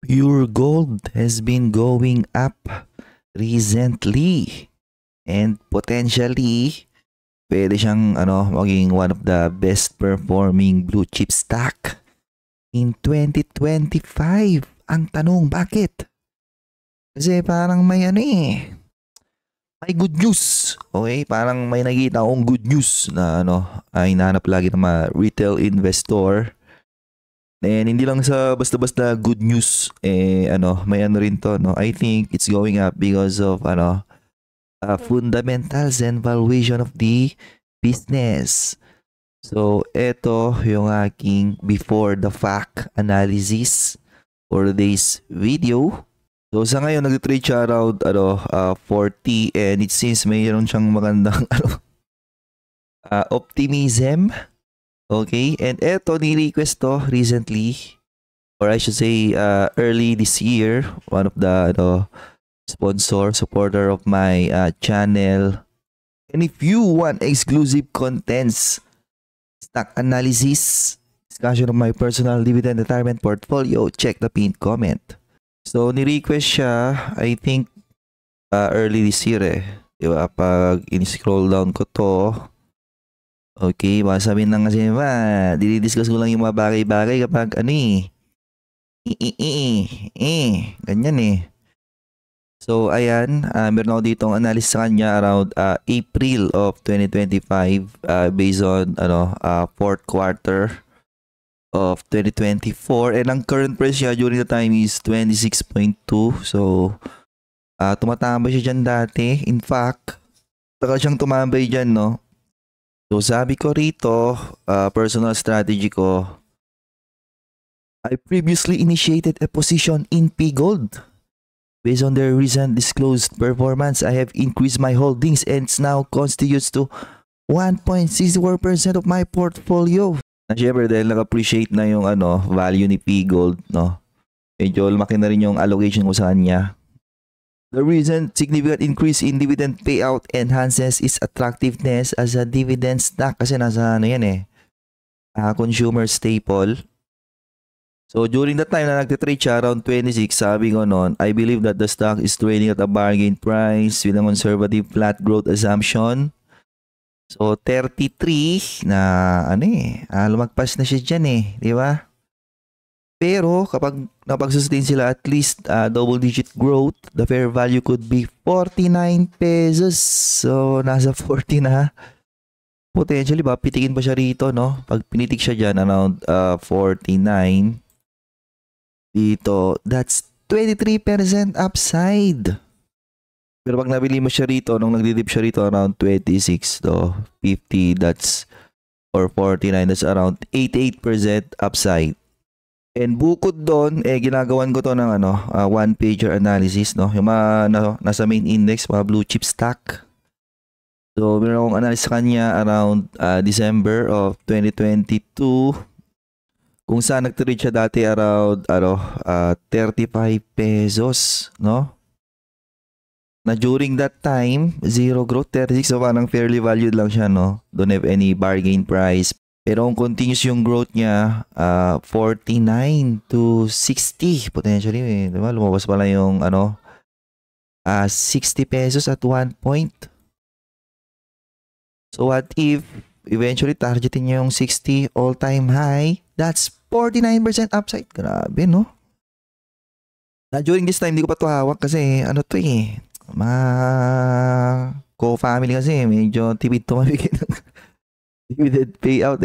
Pure gold has been going up recently and potentially pwede siyang maging one of the best performing blue chip stock in 2025. Ang tanong, bakit? Kasi parang may may good news. Okay, parang may nakita akong good news na ay hinahanap lagi ng mga retail investor. And hindi lang sa basta-basta good news, may rin to, no? I think it's going up because of, fundamentals and valuation of the business. So, ito yung aking before the fact analysis for today's video. So, sa ngayon, nag-trade siya around, 40 and it seems mayroon siyang magandang, optimism. Okay, and eto ni-request to recently, or I should say early this year, one of the supporter of my channel. And if you want exclusive contents, stock analysis, discussion of my personal dividend retirement portfolio, check the pinned comment. So ni-request siya, I think early this year diba? Pag in-scroll down ko to, okay, baka sabihin lang kasi dinidiscuss ko lang yung mga bagay-bagay kapag ganyan So, ayan, meron ako ditong analysis sa kanya around April of 2025 based on fourth quarter of 2024 and ang current price niya during the time is 26.2. So, tumatambay siya dyan dati. In fact, tagal siyang tumambay dyan, no? So sabi ko rito, personal strategy ko, I previously initiated a position in P Gold. Based on their recent disclosed performance, I have increased my holdings and it now constitutes to 1.64% of my portfolio. Na syempre dahil nag-appreciate na yung value ni P Gold, no? Medyo lumaki na rin yung allocation ko sa kanya. The reason significant increase in dividend payout enhances its attractiveness as a dividend stock kasi nasa consumer staple. So during the time na nagtitrade siya around 26, sabi ko noon, I believe that the stock is trading at a bargain price with a conservative flat growth assumption. So 33 na lumagpas na siya dyan di ba? Pero kapag napag-sustain sila at least double digit growth, the fair value could be 49 pesos. So nasa 40 na. Potentially ba, pitikin pa siya rito, no? Pag pinitik siya dyan around 49. Dito, that's 23% upside. Pero pag nabili mo siya rito, nung nagdidip siya rito around 26 to 50, that's or 49, that's around 88% upside. And bukod doon, ginagawan ko to ng one-pager analysis, no? Yung mga nasa main index, mga blue chip stock. So, meron akong analysis sa kanya around December of 2022. Kung saan nag-trade siya dati around 35 pesos, no? Na during that time, zero growth, 36, so parang fairly valued lang siya, no? Don't have any bargain price. Pero kung continuous yung growth niya, 49 to 60 potentially, diba? Lumabas pala yung 60 pesos at one point. So what if eventually targetin niya yung 60 all-time high? That's 49% upside. Grabe, no? Na during this time, hindi ko pa ito hawak kasi mga co-family kasi medyo tipid tumabigay ng dividend payout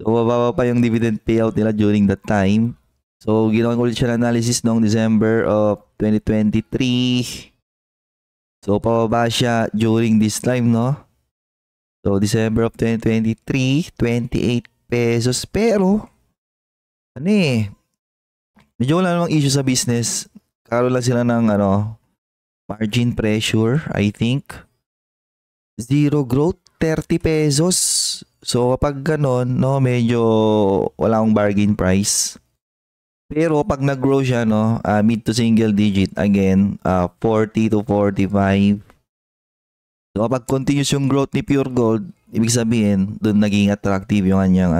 So, mababa pa yung dividend payout nila during that time. So, ginawa ko ulit siya analysis noong December of 2023. So, pababa siya during this time, no? So, December of 2023, 28 pesos. Pero, medyo wala namang issue sa business. Karoon lang sila ng, margin pressure, I think. Zero growth, 30 pesos. So, kapag ganon, no, medyo wala akong bargain price. Pero pag nag-grow siya, no, mid to single digit, again, 40 to 45. So, kapag continuous yung growth ni Pure Gold, ibig sabihin, doon naging attractive yung kanyang,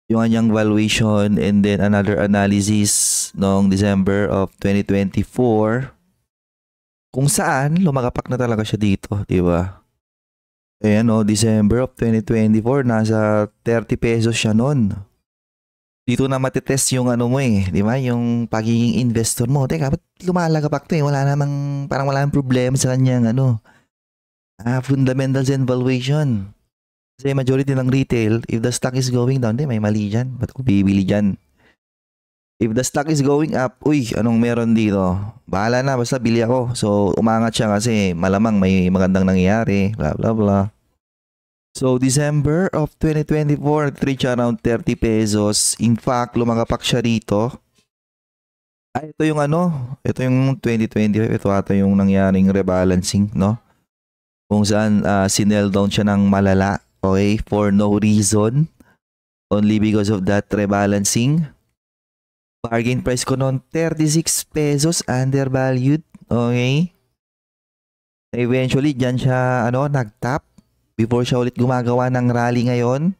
yung kanyang valuation, and then another analysis noong December of 2024 kung saan lumagapak na talaga siya dito, di ba? Ayan o, December of 2024, nasa 30 pesos siya nun. Dito na matitest yung ano mo di ba? Yung pagiging investor mo. Teka, ba't lumalagapak to Wala namang, parang wala namang problema sa kanyang fundamentals and valuation. Kasi majority ng retail, if the stock is going down, may mali dyan. Ba't ko bibili dyan? If the stock is going up, anong meron dito? Bahala na, basta bili ako. So, umangat siya kasi malamang may magandang nangyayari, blah, blah, blah. So, December of 2024, nag-reach around 30 pesos. In fact, lumagapak siya dito. Ito yung ito yung 2025. Ito ata yung nangyaring rebalancing, no? Kung saan sinell down siya ng malala. Okay, for no reason. Only because of that rebalancing. Bargain price ko noon, 36 pesos undervalued. Okay. Eventually, dyan siya nag-tap before siya ulit gumagawa ng rally ngayon.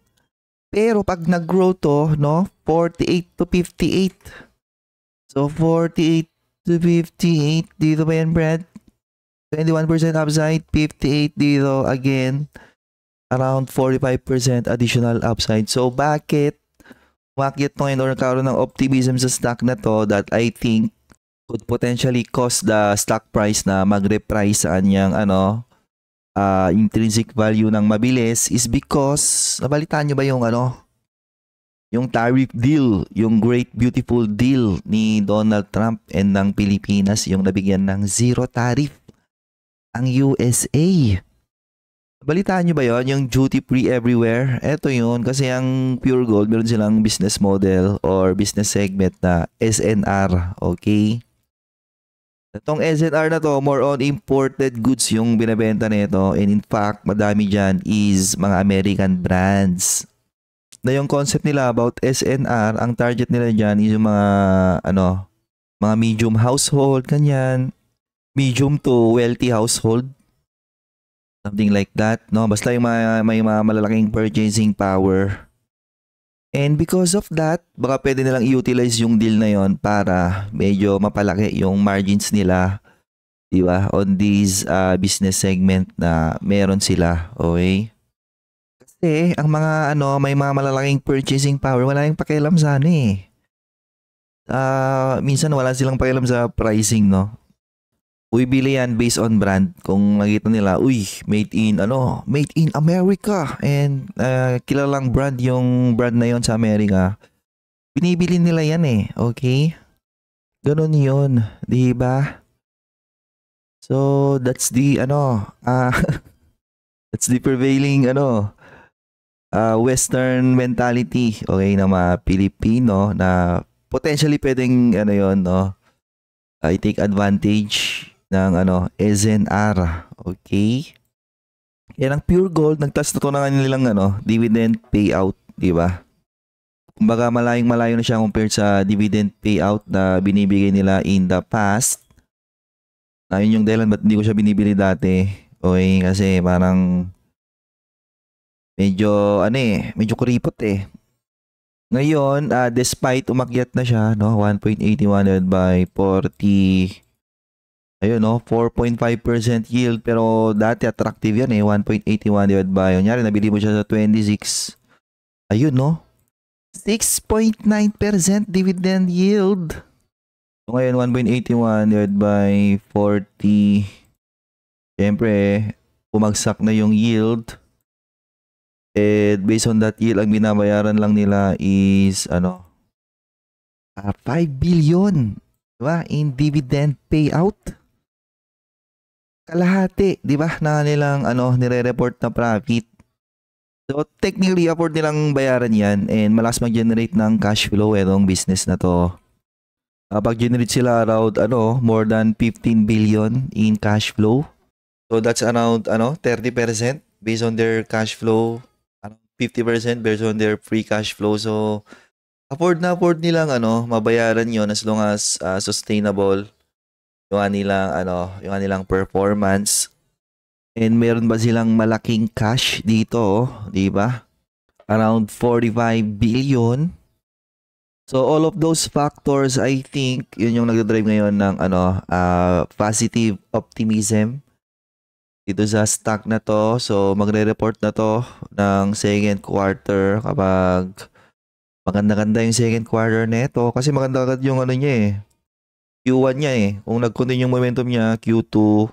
Pero pag nag-grow to, 48 to 58. So, 48 to 58. Dito ba yan, Brad? 21% upside, 58 dito. Again, around 45% additional upside. So, bakit umakyat to ngayon or nagkaroon ng optimism sa stock na to that I think could potentially cause the stock price na mag-reprice sa kanyang intrinsic value ng mabilis is because nabalitaan nyo ba yung tariff deal, yung great beautiful deal ni Donald Trump and ng Pilipinas, yung nabigyan ng zero tariff ang USA. Balitaan nyo ba yon yung duty free everywhere? Ito yun kasi ang Pure Gold meron silang business model or business segment na SNR, okay? Itong SNR na to, more on imported goods yung binabenta nito, and in fact, madami dyan is mga American brands. Na yung concept nila about SNR, ang target nila dyan is yung mga mga medium household, kanyan, medium to wealthy household. Something like that, no? Basta yung may mga malalaking purchasing power. And because of that, baka pwede nilang i-utilize yung deal na yon para medyo mapalaki yung margins nila, di ba? On this business segment na meron sila, okay? Kasi ang mga may mga malalaking purchasing power, wala yung pakialam sa minsan wala silang pakialam sa pricing, no? Bili yan based on brand. Kung nakita nila, made in America, and kilalang brand yung brand na yon sa Amerika, binibili nila yan okay? Ganon yun, di ba? So that's the that's the prevailing Western mentality, okay, na mga Pilipino na potentially pwedeng i-take advantage ng SNR, okay? Yan ang Pure Gold, nagtas na to ng nilang dividend payout, di ba? Kumbaga malayo na siya compared sa dividend payout na binibigay nila in the past. Yun yung dahilan ba't hindi ko siya binibili dati, okay? Kasi parang medyo medyo kuripot Ngayon, despite umakyat na siya, 1.81 divided by 40, ayun 4.5% yield, pero dati attractive yan 1.81 divided by, kunyari nabili mo siya sa 26, ayun 6.9% dividend yield. So ngayon 1.81 divided by 40, syempre bumagsak na yung yield. And based on that yield, ang binabayaran lang nila is 5 billion, diba? In dividend payout. Kalahati, diba? Na nilang nire-report na profit. So technically, afford nilang bayaran yan, and malakas mag-generate ng cash flow itong business na to. Pag-generate sila around more than 15 billion in cash flow. So that's around 30% based on their cash flow. 50% based on their free cash flow. So, afford nilang mabayaran yon as long as sustainable yung kanilang performance. And meron ba silang malaking cash dito, di ba? around 45 billion. So all of those factors, I think, yun yung nagdadrive ngayon ng positive optimism dito sa stock na to. So magre-report na to ng second quarter kapag maganda-ganda yung second quarter nito kasi maganda agad yung ano niya eh. Q1 niya eh. Kung nag-continue yung momentum niya, Q2.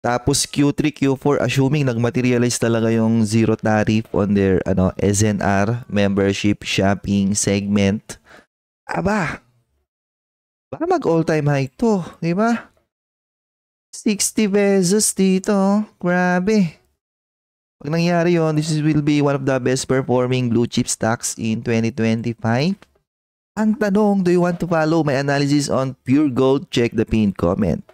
Tapos Q3, Q4, assuming nag-materialize talaga yung zero tariff on their SNR, membership shopping segment. Aba, baka mag-all-time high to, di ba? 60 pesos dito. Grabe. Pag nangyari yun, this will be one of the best performing blue chip stocks in 2025. Ang tanong, do you want to follow my analysis on Pure Gold? Check the pinned comment.